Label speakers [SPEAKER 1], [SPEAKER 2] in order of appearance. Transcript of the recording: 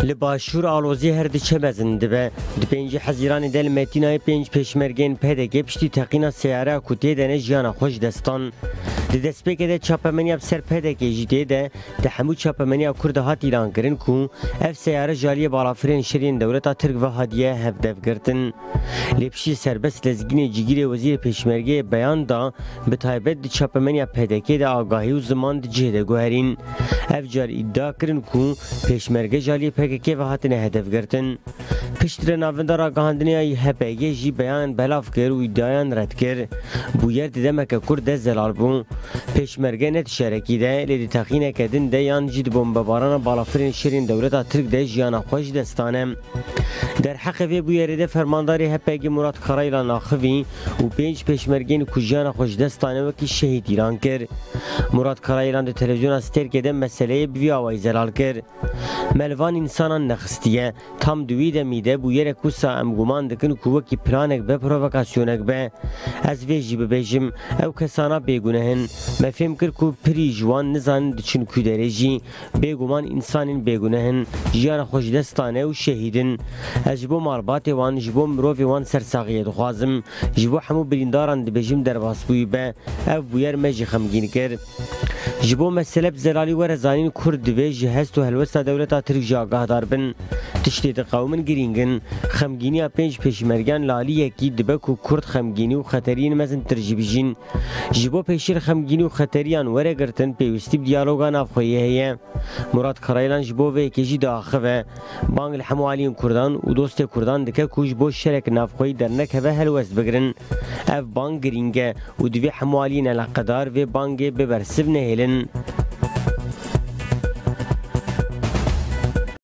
[SPEAKER 1] لباشور آلوزی هر دی چه مزن دبه دی پنج حزیران دل متینای پنج پشمرگین پدگه پشتی تقینا سیاره کتی دنه جیانا خوش دستان دی دسپیک ده چاپمنی اب سر پدگه جیده ده ده همو چاپمنی اب کرده هات ایران کرن کو اف سیاره جالی بالافرین شرین دولتا ترک و هادیه هفدف گرتن لپشی سربست لزگین جگیر وزیر پشمرگه بیان دا به تایبت دی چاپمنی اب پدگه ده آگاهی و زمان دی جهده گوهرین اف جار ادعا کرن کو پشمرگه جالی پدگه و هاتنه هدف گرتن پشتر ناوندار آگاهاندنی هپگه جی بیان بلاف کر و ادعایان رد کر بویر دیدمه که کرد زلال بون پشمرگه نت شرکی ده لیدی تقینه کدن ده یان جید بمباران بالافرین شیرین دولتا ترک ده جیانا خوش دستانه در حق وی بویر ده فرمانداری هپگه مراد خرایلا ناخوی و پنج پشمرگین کجیانا خوش دستانه وکی شهید ایران کر مراد خرایلا ده تلویزیون استر کده مسئله بوی آوای زلال کر ملوان انسانان نخستیه tam دوی ده میده بویر کوسا ام گمان دکن کو کی پلانک به پرووکاسیونک به از ویجی ببیجم او کسانا بیگونهن مفهم کر کو پری جوان نزان دچن کو درجی بیگمان انسانین بیگونهن جیان خوش دستانه و شهیدن اجبو ماربات وان جبو مروف وان سرساقیه دخوازم جبو حمو برینداران دبیجم در واسبوی به او بویر مجی خمگین کر جبو مسئله بزلالی ورزانین کرد دوی جهست و هلوستا دولتا ترک جاگاه داربن تشتید قومن گرینگن خمگینی پنج پیشمرگان لالی یکی دبک و کرد خمگینی و خطرین مزن ترجیبیجین جبو پیشیر خمگینی و خطریان وره گرتن پیوستی دیالوگان افخویه هیه مراد کرایلان جبو و یکیجی داخوه بانگ الحموالین کردان و دوست کردان دکه کوش بو شرک نافخوی در نکوه هلوست بگرن اف بانگ گرینگه و دوی حموالین لقدار و بانگ ببرسب نهیلن